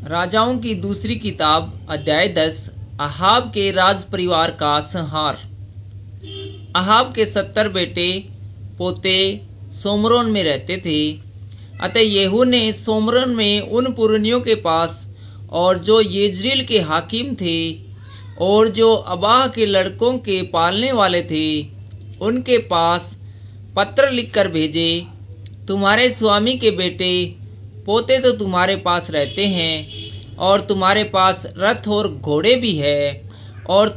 राजाओं की दूसरी किताब अध्याय 10। अहाब के राज परिवार का संहार। अहाब के 70 बेटे पोते सोमरोन में रहते थे। अतः येहू ने सोमरोन में उन पुरनियों के पास और जो येजरील के हाकिम थे और जो अबाह के लड़कों के पालने वाले थे उनके पास पत्र लिखकर भेजे, तुम्हारे स्वामी के बेटे पोते तो तुम्हारे पास रहते हैं और तुम्हारे पास रथ और घोड़े भी है और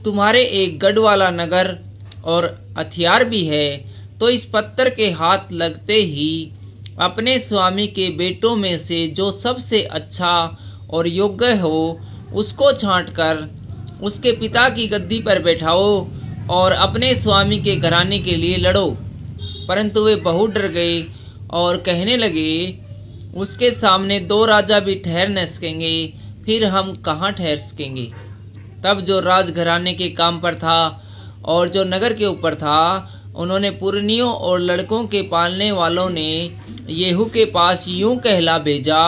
तुम्हारे एक गढ़ वाला नगर और हथियार भी है। तो इस पत्थर के हाथ लगते ही अपने स्वामी के बेटों में से जो सबसे अच्छा और योग्य हो उसको छांटकर उसके पिता की गद्दी पर बैठाओ और अपने स्वामी के घराने के लिए लड़ो। परंतु वे बहुत डर गए और कहने लगे, उसके सामने 2 राजा भी ठहर न सकेंगे, फिर हम कहाँ ठहर सकेंगे। तब जो राजघराने के काम पर था और जो नगर के ऊपर था, उन्होंने पुरनियों और लड़कों के पालने वालों ने येहू के पास यूं कहला भेजा,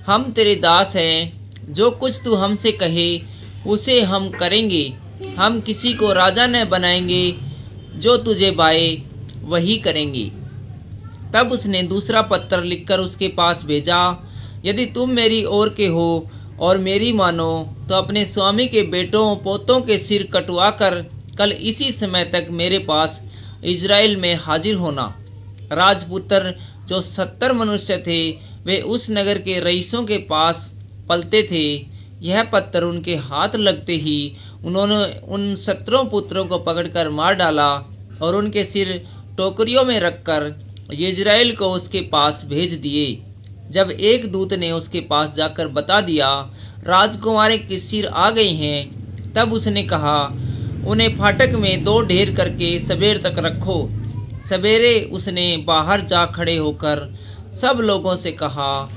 हम तेरे दास हैं, जो कुछ तू हमसे कहे उसे हम करेंगे। हम किसी को राजा न बनाएंगे, जो तुझे भाए वही करेंगे। तब उसने दूसरा पत्र लिखकर उसके पास भेजा, यदि तुम मेरी ओर के हो और मेरी मानो तो अपने स्वामी के बेटों पोतों के सिर कटवाकर कल इसी समय तक मेरे पास इजराइल में हाजिर होना। राजपुत्र जो 70 मनुष्य थे वे उस नगर के रईसों के पास पलते थे। यह पत्थर उनके हाथ लगते ही उन्होंने उन 17 पुत्रों को पकड़कर मार डाला और उनके सिर टोकरियों में रखकर यिज्राएल को उसके पास भेज दिए। जब एक दूत ने उसके पास जाकर बता दिया, राजकुमारी के सिर आ गए हैं, तब उसने कहा, उन्हें फाटक में 2 ढेर करके सवेर तक रखो। सवेरे उसने बाहर जा खड़े होकर सब लोगों से कहा,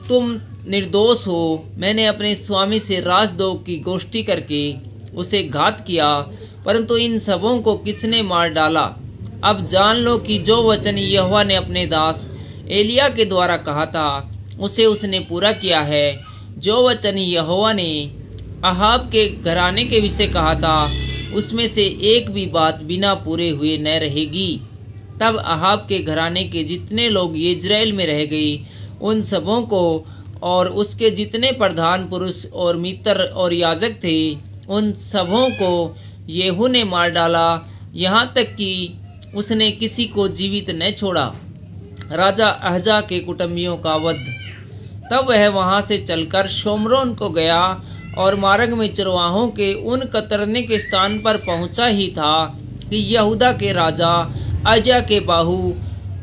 तुम निर्दोष हो। मैंने अपने स्वामी से राजद्रोह की गोष्ठी करके उसे घात किया, परंतु इन सबों को किसने मार डाला। अब जान लो कि जो वचन यहोवा ने अपने दास एलिया के द्वारा कहा था उसे उसने पूरा किया है। जो वचन यहोवा ने अहाब के घराने के विषय कहा था उसमें से एक भी बात बिना पूरे हुए न रहेगी। तब अहाब के घराने के जितने लोग यिज्राएल में रह गए उन सबों को और उसके जितने प्रधान पुरुष और मित्र और याजक थे उन सबों को येहू ने मार डाला, यहाँ तक कि उसने किसी को जीवित न छोड़ा। राजा अहजा के कुटुंबियों का वध। तब वह वहां से चलकर शोमरोन को गया और मार्ग में चरवाहों के उन कतरने के स्थान पर पहुंचा ही था कि यहूदा के राजा अहजा के बाहू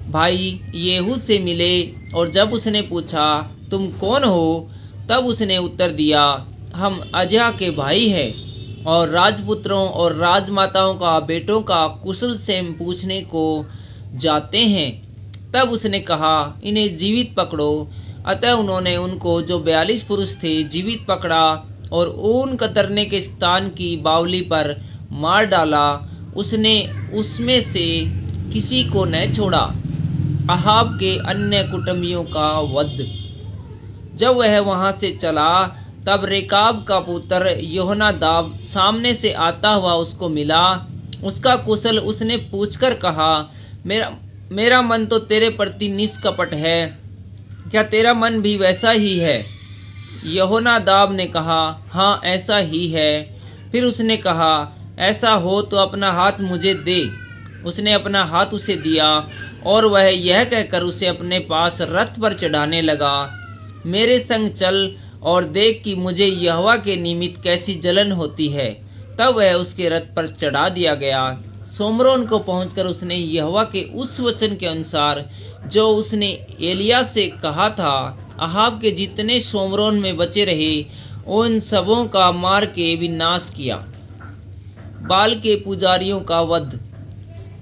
भाई येहू से मिले। और जब उसने पूछा, तुम कौन हो, तब उसने उत्तर दिया, हम अहजा के भाई हैं और राजपुत्रों और राजमाताओं का बेटों का कुशल क्षेम पूछने को जाते हैं। तब उसने कहा, इन्हें जीवित पकड़ो। अतः उन्होंने उनको जो 42 पुरुष थे जीवित पकड़ा और ऊन कतरने के स्थान की बावली पर मार डाला। उसने उसमें से किसी को न छोड़ा। अहाब के अन्य कुटुंबियों का वध। जब वह वहां से चला तब रेकाब का पुत्र योहनादाब सामने से आता हुआ उसको मिला। उसका कुशल उसने पूछकर कहा, मेरा मन तो तेरे प्रति निष्कपट है, क्या तेरा मन भी वैसा ही है। योहनादाब ने कहा, हाँ ऐसा ही है। फिर उसने कहा, ऐसा हो तो अपना हाथ मुझे दे। उसने अपना हाथ उसे दिया और वह यह कहकर उसे अपने पास रथ पर चढ़ाने लगा, मेरे संग चल और देख कि मुझे यहोवा के निमित्त कैसी जलन होती है। तब वह उसके रथ पर चढ़ा दिया गया। सोमरोन को पहुंचकर उसने यहोवा के उस वचन के अनुसार जो उसने एलिया से कहा था, अहाब के जितने सोमरोन में बचे रहे उन सबों का मार के विनाश किया। बाल के पुजारियों का वध।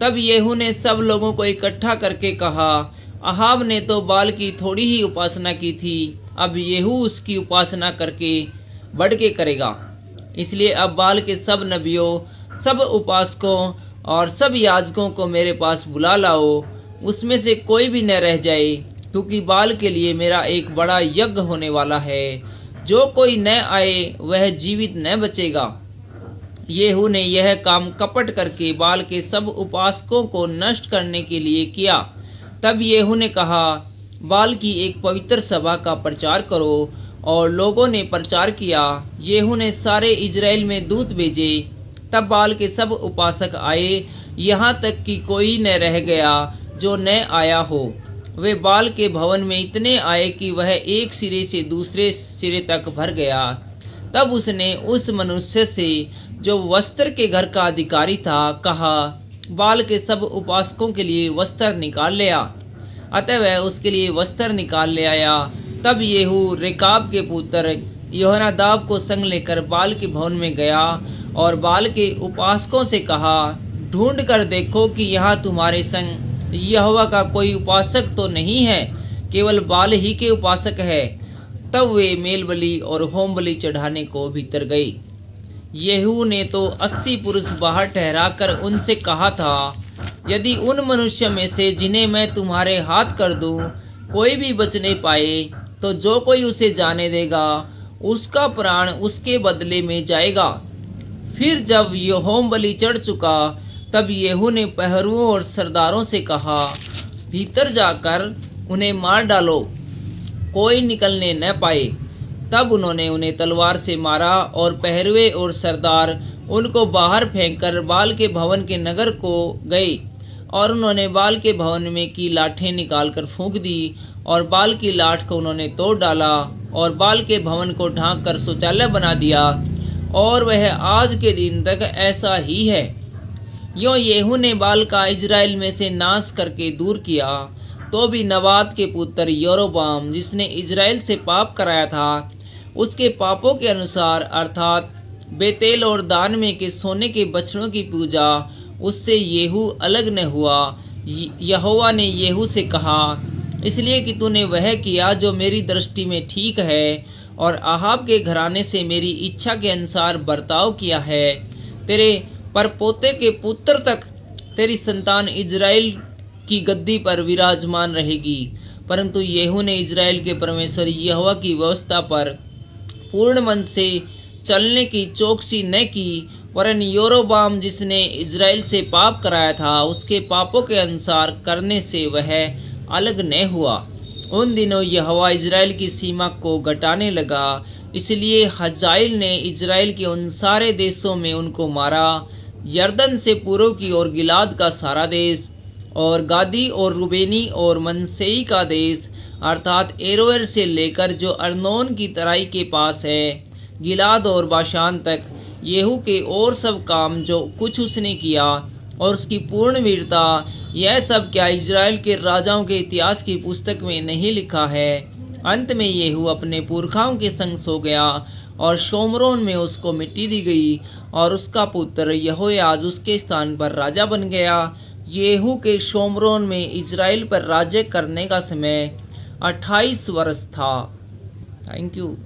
तब येहू ने सब लोगों को इकट्ठा करके कहा, अहाब ने तो बाल की थोड़ी ही उपासना की थी, अब येहू उसकी उपासना करके बढ़ के करेगा। इसलिए अब बाल के सब नबियों, सब उपासकों और सब याजकों को मेरे पास बुला लाओ। उसमें से कोई भी न रह जाए क्योंकि बाल के लिए मेरा एक बड़ा यज्ञ होने वाला है। जो कोई न आए वह जीवित न बचेगा। येहू ने यह काम कपट करके बाल के सब उपासकों को नष्ट करने के लिए किया। तब येहू ने कहा, बाल की एक पवित्र सभा का प्रचार करो। और लोगों ने प्रचार किया। येहू ने सारे इजराइल में दूत भेजे। तब बाल के सब उपासक आए, यहाँ तक कि कोई न रह गया जो न आया हो। वे बाल के भवन में इतने आए कि वह एक सिरे से दूसरे सिरे तक भर गया। तब उसने उस मनुष्य से जो वस्त्र के घर का अधिकारी था कहा, बाल के सब उपासकों के लिए वस्त्र निकाल ले आ। अतः वह उसके लिए वस्त्र निकाल ले आया। तब येहू रेकाब के पुत्र योनादाब को संग लेकर बाल के भवन में गया और बाल के उपासकों से कहा, ढूंढ कर देखो कि यहाँ तुम्हारे संग यहोवा का कोई उपासक तो नहीं है, केवल बाल ही के उपासक है। तब वे मेल बलि और होम बलि चढ़ाने को भीतर गए। येहू ने तो 80 पुरुष बाहर ठहराकर उनसे कहा था, यदि उन मनुष्य में से जिन्हें मैं तुम्हारे हाथ कर दूं कोई भी बच नहीं पाए, तो जो कोई उसे जाने देगा उसका प्राण उसके बदले में जाएगा। फिर जब ये होम बलि चढ़ चुका, तब येहू ने पहरुओं और सरदारों से कहा, भीतर जाकर उन्हें मार डालो, कोई निकलने न पाए। तब उन्होंने उन्हें तलवार से मारा और पहरुए और सरदार उनको बाहर फेंककर बाल के भवन के नगर को गए। और उन्होंने बाल के भवन में की लाठें निकालकर फूंक दी और बाल की लाठ को उन्होंने तोड़ डाला और बाल के भवन को ढांक कर शौचालय बना दिया। और वह आज के दिन तक ऐसा ही है। यों येहू ने बाल का इजराइल में से नाश करके दूर किया। तो भी नबात के पुत्र यरोबाम, जिसने इजराइल से पाप कराया था, उसके पापों के अनुसार अर्थात बेतेल और दान में के सोने के बछड़ों की पूजा, उससे येहू अलग न हुआ। यहोवा ने येहू से कहा, इसलिए कि तूने वह किया जो मेरी दृष्टि में ठीक है और अहाब के घराने से मेरी इच्छा के अनुसार बर्ताव किया है, तेरे परपोते के पुत्र तक तेरी संतान इजराइल की गद्दी पर विराजमान रहेगी। परंतु येहू ने इजराइल के परमेश्वर यहोवा की व्यवस्था पर पूर्ण मन से चलने की चौकसी न की, वरन यरोबाम जिसने इजराइल से पाप कराया था, उसके पापों के अनुसार करने से वह अलग न हुआ। उन दिनों यहोवा इजराइल की सीमा को घटाने लगा, इसलिए हजाइल ने इजराइल के उन सारे देशों में उनको मारा, यरदन से पूर्व की ओर गिलाद का सारा देश और गादी और रुबेनी और मनसेई का देश, अर्थात एरोएर से लेकर जो अर्नोन की तराई के पास है, गिलाद और बाशान तक। येहू के और सब काम जो कुछ उसने किया और उसकी पूर्ण वीरता, यह सब क्या इजराइल के राजाओं के इतिहास की पुस्तक में नहीं लिखा है? अंत में येहू अपने पुरखाओं के संग सो गया और शोमरोन में उसको मिट्टी दी गई और उसका पुत्र यहोयाज उसके स्थान पर राजा बन गया। येहू के शोमरोन में इजराइल पर राज्य करने का समय 28 वर्ष था। Thank you.